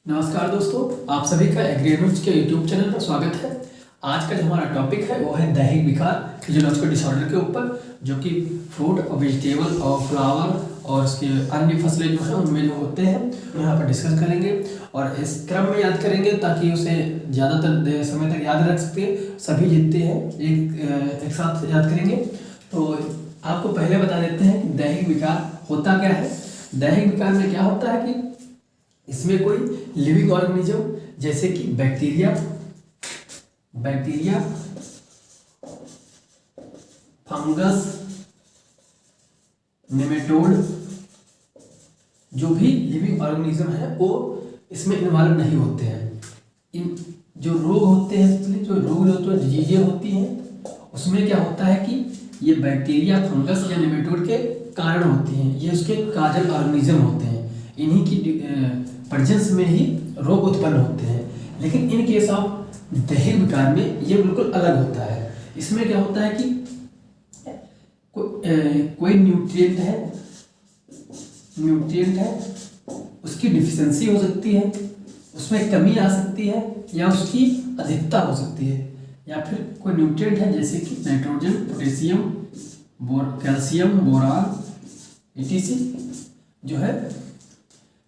नमस्कार दोस्तों, आप सभी का एग्रीनोज के यूट्यूब चैनल पर स्वागत है। आज का जो हमारा टॉपिक है वो है दैहिक विकार फिजियोलॉजिकल डिसऑर्डर के ऊपर, जो कि फ्रूट और वेजिटेबल और फ्लावर और उसके अन्य फसलें जो हैं उनमें जो होते हैं यहाँ पर डिस्कस करेंगे और इस क्रम में याद करेंगे ताकि उसे ज़्यादातर समय तक याद रख सकें। सभी जितने हैं एक साथ याद करेंगे। तो आपको पहले बता देते हैं कि दैहिक विकार होता क्या है। दैहिक विकार में क्या होता है कि इसमें कोई लिविंग ऑर्गेनिज्म जैसे कि बैक्टीरिया, फंगस, नेमेटोड, जो भी लिविंग ऑर्गेनिज्म है वो इसमें इन्वॉल्व नहीं होते हैं। इन जो रोग होते हैं, जो रोग जो डिजीजें होती हैं, उसमें क्या होता है कि ये बैक्टीरिया, फंगस या नेमेटोड के कारण होती हैं। ये उसके काजल ऑर्गेनिज्म होते हैं। इन्हीं की प्रेजेंस में ही रोग उत्पन्न होते हैं। लेकिन इन केस ऑफ दैहिक विकार में ये बिल्कुल अलग होता है। इसमें क्या होता है कि कोई न्यूट्रिएंट है, उसकी डिफिशियंसी हो सकती है, उसमें कमी आ सकती है या उसकी अधिकता हो सकती है, या फिर कोई न्यूट्रिएंट है जैसे कि nitrogen, potassium, calcium, boron etc जो है,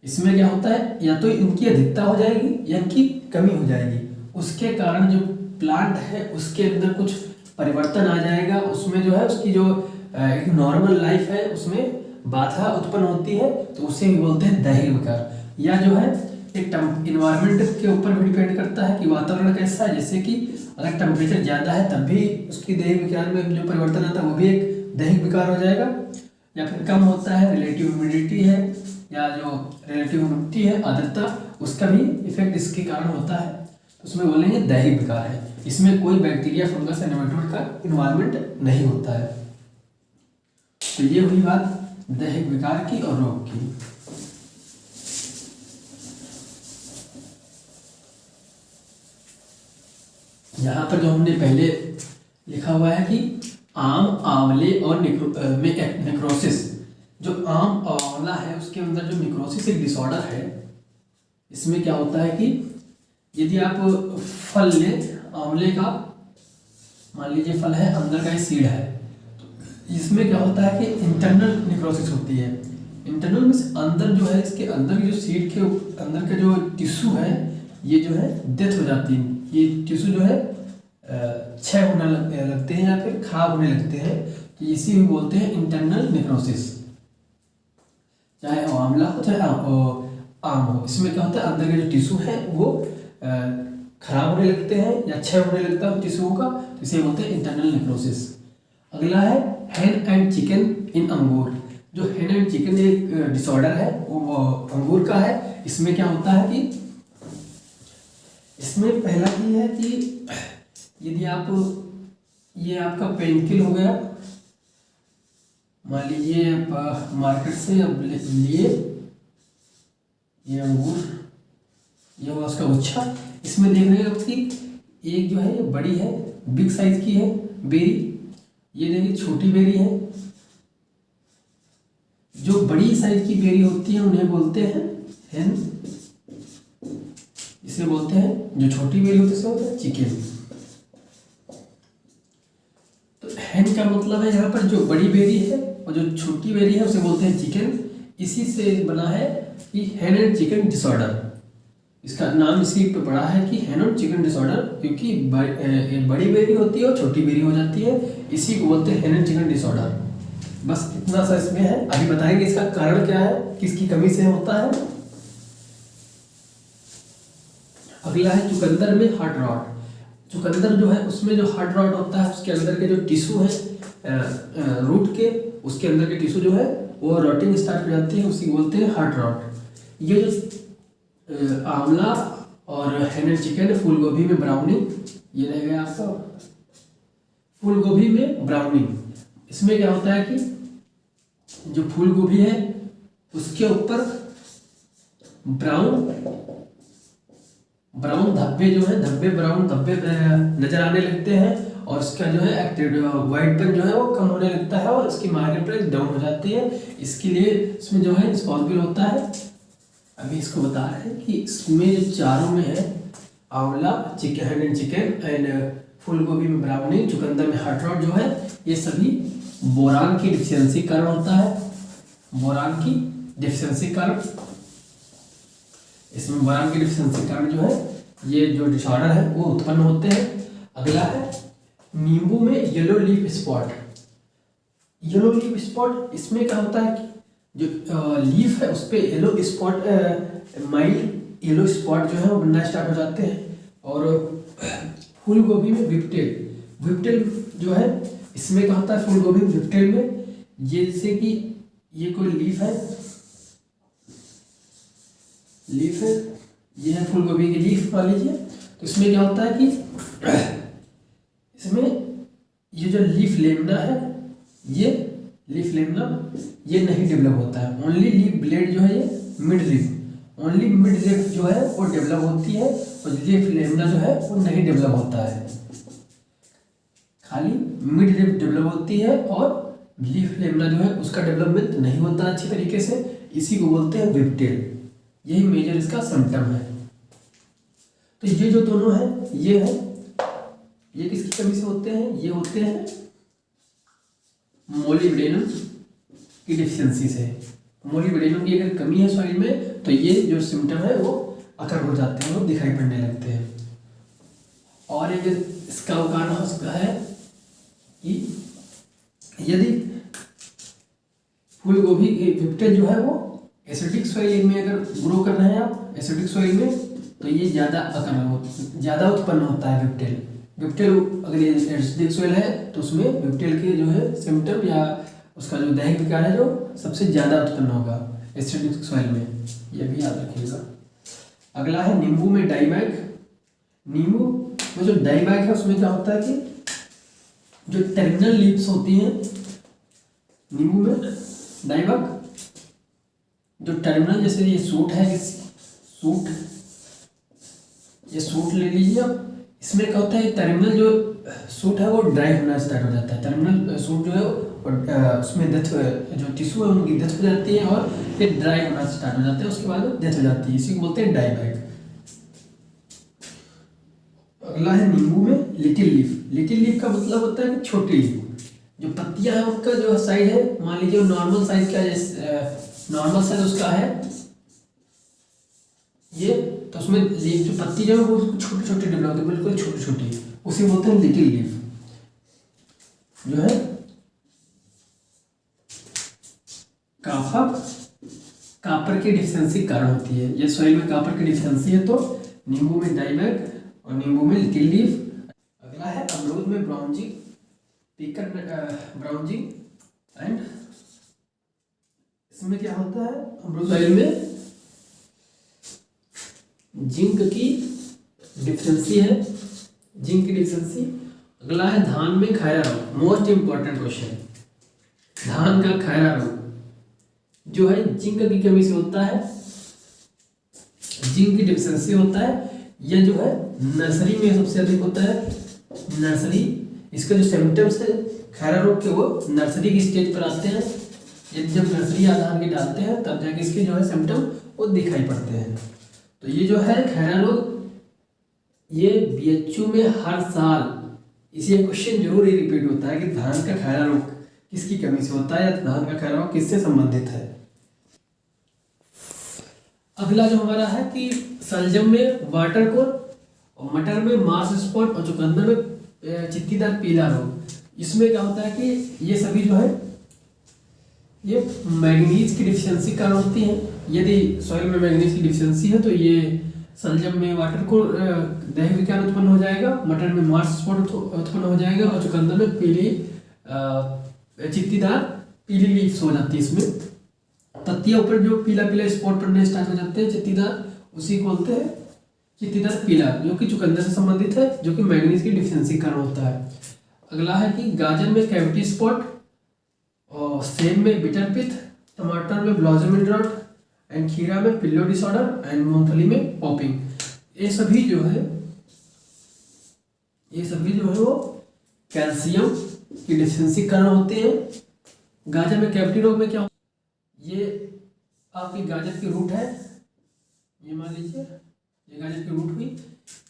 इसमें क्या होता है या तो इनकी अधिकता हो जाएगी या इनकी कमी हो जाएगी। उसके कारण जो प्लांट है उसके अंदर कुछ परिवर्तन आ जाएगा। उसमें जो है उसकी जो एक नॉर्मल लाइफ है उसमें बाधा उत्पन्न होती है, तो उसे भी बोलते हैं दैहिक विकार। या जो है एक इन्वायरमेंट के ऊपर भी डिपेंड करता है कि वातावरण कैसा है। जैसे कि अगर टेम्परेचर ज़्यादा है तब भी उसकी दैहिक विकार में जो परिवर्तन आता है वो भी एक दैहिक विकार हो जाएगा। या फिर कम होता है, रिलेटिव ह्यूमिडिटी है या जो रिलेटिव ह्यूमिडिटी है, आर्द्रता, उसका भी इफेक्ट इसके कारण होता है, तो उसमें बोलेंगे दैहिक विकार है। इसमें कोई बैक्टीरिया, फंगस या नेमेटोड का इन्वॉल्वमेंट नहीं होता है। तो ये हुई बात दैहिक विकार की और रोग की। यहाँ पर जो हमने पहले लिखा हुआ है कि आम, आंवले और नेक्रोसिस। जो आम और आंवला है उसके अंदर जो नेक्रोसिस एक डिसऑर्डर है। इसमें क्या होता है कि यदि आप फल लें आंवले का, मान लीजिए फल है, अंदर का सीड है, तो इसमें क्या होता है कि इंटरनल नेक्रोसिस होती है। इंटरनल मींस अंदर जो है, इसके अंदर की जो सीड के अंदर का जो टिश्यू है ये जो है डेथ हो जाती है। ये टिश्यू जो है क्षय होने लगते हैं या फिर खराब होने लगते हैं, तो इसी में बोलते हैं इंटरनल नेक्रोसिस। चाहे आंवला हो चाहे आम हो, इसमें क्या होता है अंदर के जो टिश्यू है वो खराब होने लगते हैं या क्षय होने लगता है टिश्यू का, तो इसे बोलते हैं इंटरनल नेक्रोसिस। अगला है हेन एंड चिकन इन अंगूर। जो हेन एंड चिकन एक डिसऑर्डर है वो अंगूर का है। इसमें क्या होता है कि इसमें पहला ही है कि यदि आप, ये आपका पेनकिल हो गया, मान लीजिए आप मार्केट से अब लिए ये अंगूर, ये हुआ उसका गुच्छा। इसमें देख रहे हैं आप कि एक जो है ये बड़ी है, बिग साइज की है बेरी, ये देखिए छोटी बेरी है। जो बड़ी साइज की बेरी होती है उन्हें बोलते हैं हेन, इसे बोलते हैं, जो छोटी बेरी होती है उसे बोलते हैं चिकन। तो हेन का मतलब है यहाँ पर जो बड़ी बेरी है, और जो छोटी बेरी है उसे बोलते हैं चिकन। इसी से बना है कि हेन एंड चिकन डिसऑर्डर। इसका नाम इसी पे पड़ा है कि हेन एंड चिकन डिसऑर्डर, क्योंकि बड़ी बेरी होती है और छोटी बेरी हो जाती है, इसी को बोलते हैं हेन एंड चिकन डिसऑर्डर। बस इतना सा इसमें है। अभी बताएंगे इसका कारण क्या है, किसकी कमी से होता है। अगला है चुकंदर में हार्ट रॉट। चुकंदर जो है उसमें जो हार्ट रॉट होता है, उसके अंदर के जो टिश्यू है रूट के, उसके अंदर के टिश्यू जो है वो रॉटिंग स्टार्ट हो जाती है, उसी बोलते हैं हार्ट रॉट। ये जो आंवला और हेन एंड चिकन, फूल गोभी में ब्राउनिंग, ये रह गया आपका फूल गोभी में ब्राउनिंग। इसमें क्या होता है कि जो फूल गोभी है उसके ऊपर ब्राउन धब्बे जो है, ब्राउन धब्बे नजर आने लगते हैं, और इसका जो है वाइटपन जो है वो कम होने लगता है और इसकी मार्केट प्राइस डाउन हो जाती है। इसके लिए इसमें जो है रिस्पॉन्सिबल होता है अभी इसको बता रहे हैं कि इसमें जो चारों में है, आंवला, चिकन एंड चिकन एंड फूल गोभी में ब्राउनी, चुकंदर में हॉट रॉड जो है, ये सभी बोरान की डिफिशियंसी कारण होता है। बोरान की डिफिशियंसी कारण, इसमें बोरान की डिफिशियंसी कारण जो है ये जो डिसऑर्डर है वो उत्पन्न होते हैं। अगला है नींबू में yellow leaf spot. Yellow leaf spot, इसमें क्या होता है कि जो लीफ है उस पर yellow spot, mild yellow spot जो है वो बनना स्टार्ट हो जाते हैं। और फूल गोभी में विप्टेल, विप्टेल जो है इसमें क्या होता है, फूल गोभी में विप्टेल में, ये जैसे कि ये कोई लीफ है, लीफ है, ये है फूल गोभी की लीफ मान लीजिए। तो इसमें क्या होता है कि इसमें ये जो लीफ लेमना है, ये लीफ लेमना ये नहीं डेवलप होता है। ओनली लीफ ब्लेड जो है ये mid leaf, only mid leaf जो है वो डेवलप होती है, और लीफ लेमना जो है वो नहीं डेवलप होता है। खाली मिड लीफ डेवलप होती है और लीफ लेमना जो है उसका डेवलपमेंट नहीं होता अच्छी तरीके से, इसी को बोलते हैं विप्टेल। यही मेजर इसका सिम्टम है। तो ये जो दोनों है, ये है, ये किसकी कमी से होते हैं, ये होते हैं मोलिब्डेनम की डिफिशियंसी से। मोलिब्डेनम की अगर कमी है सॉइल में तो ये जो सिम्टम है वो अकर हो जाते हैं, वो दिखाई पड़ने लगते हैं। और एक इसका कारण हो सकता है कि यदि फूल गोभी विप्टेल जो है वो एसिडिक सॉइल में अगर ग्रो कर रहे हैं आप, एसिडिक सॉइल में, तो ये ज़्यादा उत्पन्न होता है विप्टेल। विप्टेल अगर ये एसिडिक सॉइल है तो उसमें विप्टेल के जो है सिम्टम या उसका जो दैहिक विकार है जो सबसे ज़्यादा उत्पन्न होगा एसिडिक सॉइल में, ये भी याद रखिएगा। अगला है नींबू में डाईबैक। नींबू में जो डाईबैक है उसमें क्या होता है कि जो टर्मिनल लीव्स होती हैं नींबू में डाईबैक, जो टर्मिनल, जैसे ये सूट है, सूट, ये सूट ले लीजिए आप, इसमें क्या होता है टर्मिनल जो सूट है वो ड्राई होना स्टार्ट हो जाता है। टर्मिनल सूट जो है उसमें डेथ, जो टिश्यू है उनकी डेथ हो जाती है और फिर ड्राई होना स्टार्ट हो जाते हैं, उसके बाद डेथ हो जाती है, इसी को बोलते हैं डाईबैक। अगला है नींबू में लिटिल लीफ। लिटिल लीफ का मतलब होता है कि छोटी लीफ, जो पत्तियां है उनका जो साइज है, मान लीजिए नॉर्मल साइज का, नॉर्मल साइज उसका है ये, तो उसमें लीफ जो पत्ती जो है वो छोटी छोटी डेवलप होती है, बिल्कुल छोटी छोटी, उसे बोलते हैं लिटिल लीफ। जो है कापर की डिफिशियंसी कारण होती है। ये सॉइल में कापर की डिफिशियंसी है तो नींबू में डाईबैक और नींबू में लिटिल लीफ। अगला है अमरूद में ब्राउजिंग, पीकर ब्राउजिंग एंड, इसमें क्या होता है, अमरूद सॉइल में जिंक की डिफिशियंसी है, जिंक की डिफिशियंसी। अगला है धान में खैरा रोग, मोस्ट इंपॉर्टेंट क्वेश्चन। धान का खैरा रोग जो है जिंक की कमी से होता है, जिंक की डिफिशियंसी होता है। यह जो है नर्सरी में सबसे अधिक होता है। नर्सरी, इसका जो सिम्टम्स है खैरा रोग के वो नर्सरी की स्टेज पर आते हैं। यदि जब नर्सरी धान की डालते हैं तब जाके इसके जो है सिम्टम वो दिखाई पड़ते हैं। तो ये जो है खैरा रोग, ये बीएचयू में हर साल इसी क्वेश्चन जरूर ही रिपीट होता है कि धान का खैरा रोग किसकी कमी से होता है या धान का खैरा रोग किससे संबंधित है। अगला जो हमारा है कि सलजम में वाटर कोर और मटर में मार्स स्पॉट और चुकंदर में चित्तीदार पीला रोग। इसमें क्या होता है कि ये सभी जो है ये मैग्नीज की डिफिशियंसी कारण होती है। यदि सॉइल में मैग्नीज की डिफिशियंसी है तो ये सलजम में वाटर को दैहिक विकार उत्पन्न हो जाएगा, मटर में मार्स स्पॉट उत्पन्न हो जाएगा और चुकंदर में पीली चित्तीदार पीली लीव्स हो जाती है। इसमें पत्तियां ऊपर जो पीला पीला स्पॉट पड़ने स्टार्ट हो जाते हैं चित्तीदार, उसी को बोलते हैं चित्तीदार पीला, जो कि चुकंदर से संबंधित है, जो कि मैग्नीज की डिफिशियंसी कारण होता है। अगला है कि गाजर में कैविटी स्पॉट और सेब में बिटर पिथ, टमाटर में ब्लॉसम ड्रॉट एंड खीरा में पिल्लो डिसऑर्डर एंड मूंगफली में पॉपिंग। ये सभी जो है वो कैल्शियम की डिफिशियंसी कारण होते हैं। गाजर में कैविटी रोग में क्या, ये आपकी गाजर की रूट है, ये मान लीजिए ये गाजर की रूट हुई।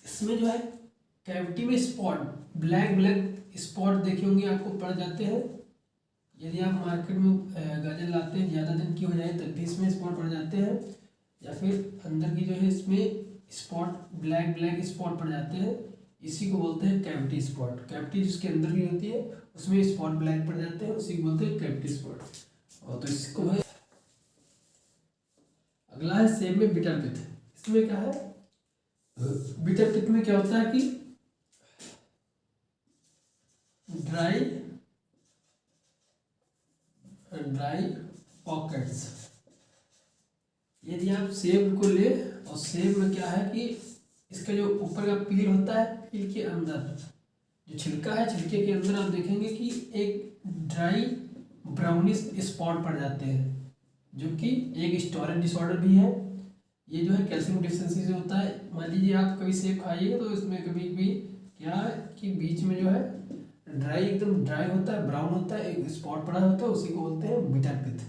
इसमें जो है कैविटी में स्पॉट, ब्लैक ब्लैक स्पॉट देखे होंगे आपको पड़ जाते हैं। यदि आप मार्केट में गाजर लाते हैं ज़्यादा दिन की हो जाए तब भी इसमें स्पॉट पड़ जाते हैं, या फिर अंदर की जो है इसमें स्पॉट ब्लैक ब्लैक स्पॉट पड़ जाते हैं, इसी को बोलते हैं कैविटी स्पॉट। कैविटी जिसके अंदर की होती है उसमें स्पॉट ब्लैक पड़ जाते हैं, उसी को बोलते हैं कैविटी स्पॉट। और तो इसको है, अगला है सेब में बिटर पिथ। इसमें क्या है, बिटर पिथ में क्या होता है कि ड्राई पॉकेट्स। यदि आप सेब को ले, और सेब में क्या है कि इसका जो ऊपर का पील होता है, पील के अंदर जो छिलका है, छिलके के अंदर आप देखेंगे कि एक ड्राई ब्राउनिश स्पॉट पड़ जाते हैं, जो कि एक स्टोरेज डिसऑर्डर भी है। ये जो है कैल्शियम डिफिशिएंसी से होता है। मान लीजिए आप कभी सेब खाइएगा तो इसमें कभी कभी क्या है कि बीच में जो है ड्राई, एकदम ड्राई होता है, ब्राउन होता है, एक स्पॉट पड़ा होता है, उसी को बोलते हैं बिटर पिथ,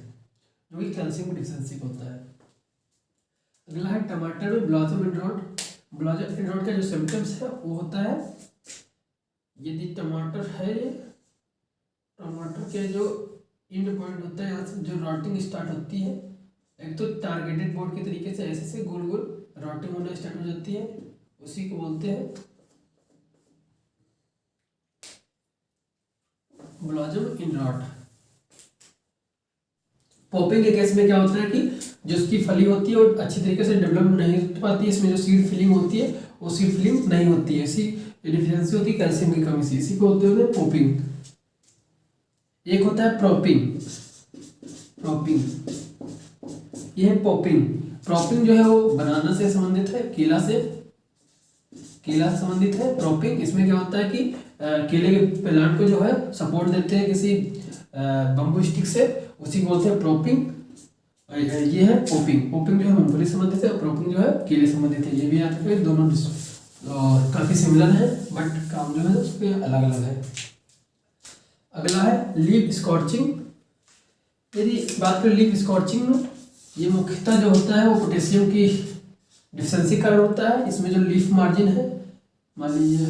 जो कि कैल्शियम डिफिशिएंसी होता है। अगला है टमाटर में blossom end rot. Blossom end rot का जो सिम्टम्स है वो होता है, यदि टमाटर है, टमाटर के जो एंड पॉइंट होता है यहाँ से जो रॉटिंग स्टार्ट होती है, एक तो टारगेटेड बोर्ड के तरीके से ऐसे से गोल गोल रॉटिंग होना स्टार्ट हो जाती है, उसी को बोलते हैं ब्लॉसम इन रॉट। पॉपिंग के केस में क्या होता है कि जो उसकी फली होती है वो अच्छी तरीके से डेवलप नहीं हो पाती है, इसमें जो सीड फिलिंग होती है वो सीड फिलिंग नहीं होती है, इसी डिफिशियंसी होती है कैल्शियम की कमी से, इसी को बोलते हैं पॉपिंग। एक होता है प्रोपिंग। ये है पॉपिंग। प्रॉपिंग जो है वो बनाना से संबंधित है, केला से संबंधित है प्रॉपिंग। इसमें क्या होता है कि केले के प्लांट को जो है सपोर्ट देते हैं किसी बम्बू स्टिक से, उसी को बोलते हैं प्रॉपिंग। ये है पॉपिंग। पॉपिंग जो है मूंगफली संबंधित है, प्रॉपिंग जो है केले संबंधित है। ये भी याद रखिए, दोनों काफी सिमिलर है, बट काम जो है उसके अलग अलग है। अगला है लीफ स्कॉर्चिंग। यदि बात करें लीफ स्कॉर्चिंग में, ये मुख्यतः जो होता है वो पोटेशियम की डिफिशिएंसी कारण होता है। इसमें जो लीफ मार्जिन है, मान लीजिए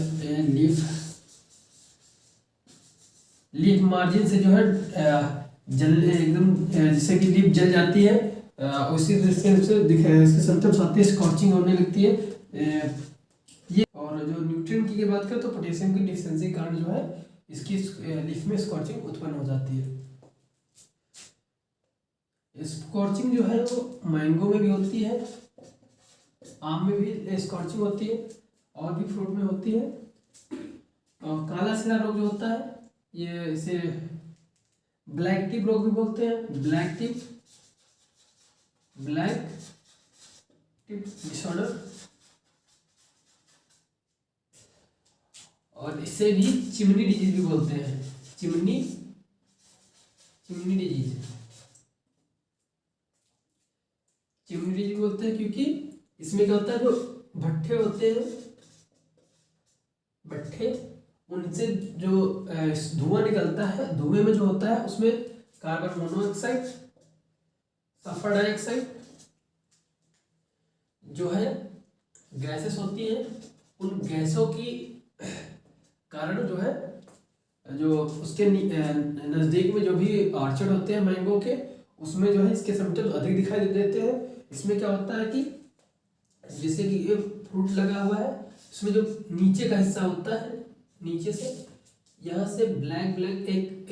लीफ मार्जिन से जो है जल एकदम जैसे कि लीफ जल जाती है, उसी दृष्टि से इसके सिम्टम्स आते हैं, स्कॉर्चिंग होने लगती है ये। और जो न्यूट्रिएंट की बात करें तो पोटेशियम की डिफिशिएंसी कारण जो है इसकी लीफ में स्कॉर्चिंग उत्पन्न हो जाती है। स्कॉर्चिंग जो है वो मैंगो में भी होती है, आम में भी स्कॉर्चिंग होती है, और भी फ्रूट में होती है। और काला सिरा रोग जो होता है, ये इसे ब्लैक टिप रोग भी बोलते हैं। ब्लैक टिप डिसऑर्डर, और इसे भी चिमनी डिजीज भी बोलते हैं। चिमनी डिजीज बोलते हैं, क्योंकि इसमें क्या होता है, जो भट्ठे होते हैं, उनसे जो धुआं निकलता है, धुएं में जो होता है उसमें कार्बन मोनोऑक्साइड, सल्फर डाइऑक्साइड जो है गैसेस होती हैं। उन गैसों की कारण जो है, जो उसके नज़दीक में जो भी ऑर्चर्ड होते हैं मैंगो के, उसमें जो है इसके सिम्टम्स अधिक दिखाई देते हैं। इसमें क्या होता है कि जैसे कि ये फ्रूट लगा हुआ है, इसमें जो नीचे का हिस्सा होता है, नीचे से यहाँ से ब्लैक एक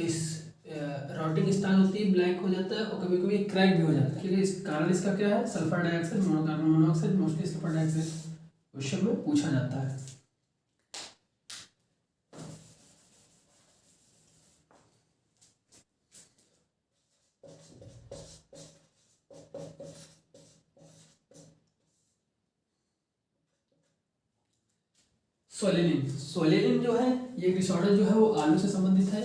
रॉटिंग स्टार्ट होती है, ब्लैक हो जाता है, और कभी कभी क्रैक भी हो जाता है। क्योंकि इस कारण इसका क्या है, sulphur dioxide, carbon monoxide, mostly sulphur dioxide question में पूछा जाता है। सोलेनिन जो है, ये डिसऑर्डर जो है वो आलू से संबंधित है।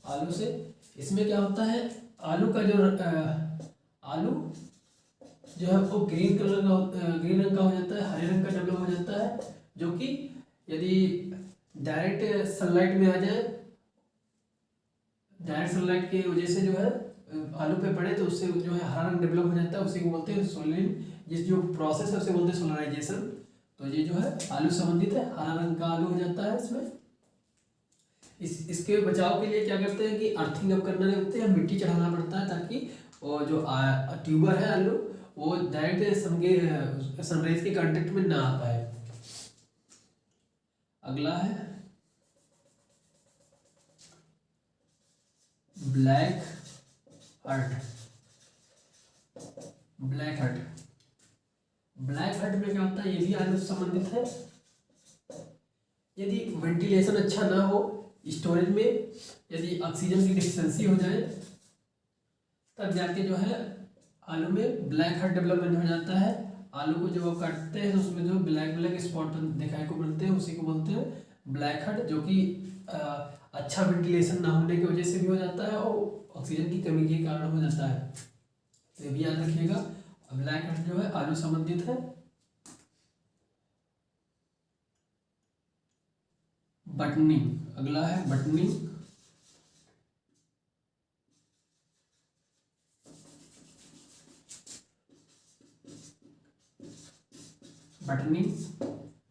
आलू से, इसमें क्या होता है, आलू का जो आलू जो है वो ग्रीन रंग का हो जाता है, हरे रंग का डेवलप हो जाता है, जो कि यदि डायरेक्ट सनलाइट में आ जाए, डायरेक्ट सनलाइट की वजह से जो है आलू पे पड़े तो उससे जो है हरा रंग डेवलप हो जाता है, उसी को बोलते हैं सोलिन, जिस जो प्रोसेस है उसे बोलते हैं सोलराइजेशन। तो ये जो है आलू संबंधित है, हरा रंग का आलू हो जाता है इसमें। इसके बचाव के लिए क्या करते हैं कि अर्थिंग अब करना नहीं होते हैं, मिट्टी चढ़ाना पड़ता है ताकि वो जो ट्यूबर है आलू वो डायरेक्ट सनराइज के कांटेक्ट में ना आ पाए। अगला है ब्लैक हर्ट। ब्लैक हर्ट में क्या होता है, ये भी आलू से संबंधित है। यदि वेंटिलेशन अच्छा ना हो स्टोरेज में, यदि ऑक्सीजन की डिफिशियंसी हो जाए, तब जाके जो है आलू में ब्लैक हर्ट डेवलपमेंट हो जाता है। आलू को जब आप काटते हैं तो उसमें जो ब्लैक स्पॉट दिखाई को मिलते हैं, उसी को बोलते हैं ब्लैक हर्ट, जो कि अच्छा वेंटिलेशन ना होने की वजह से भी हो जाता है और ऑक्सीजन की कमी के कारण हो जाता है। तो ये भी याद रखिएगा। ब्लैक हर्ट जो है आलू संबंधित है। बटनिंग, अगला है बटनिंग।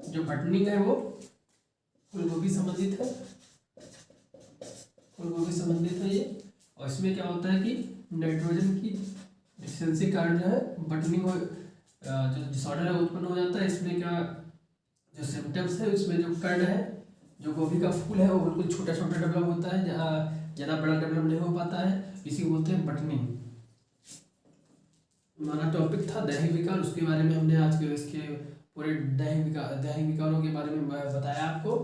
जो बटनिंग है वो फूलगोभी संबंधित है। फूलगोभी संबंधित है ये। और इसमें क्या होता है कि नाइट्रोजन की डिफिशियंसी कारण जो है बटनिंग जो डिसऑर्डर है उत्पन्न हो जाता है। इसमें क्या जो सिम्टम्स है, उसमें जो कर्ड है, जो गोभी का फूल है वो बिल्कुल छोटा छोटा डेवलप होता है, ज़्यादा बड़ा डेवलप नहीं हो पाता है, इसी को बोलते हैं बटनिंग। हमारा टॉपिक था दैहिक विकार, उसके बारे में हमने आज के इसके पूरे दैहिक विकारों के बारे में बताया आपको।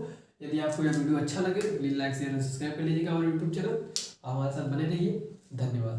यदि आपको यह वीडियो अच्छा लगे तो प्लीज़ लाइक शेयर सब्सक्राइब कर लीजिएगा हमारे यूट्यूब चैनल। हमारे साथ बने रहिए। धन्यवाद।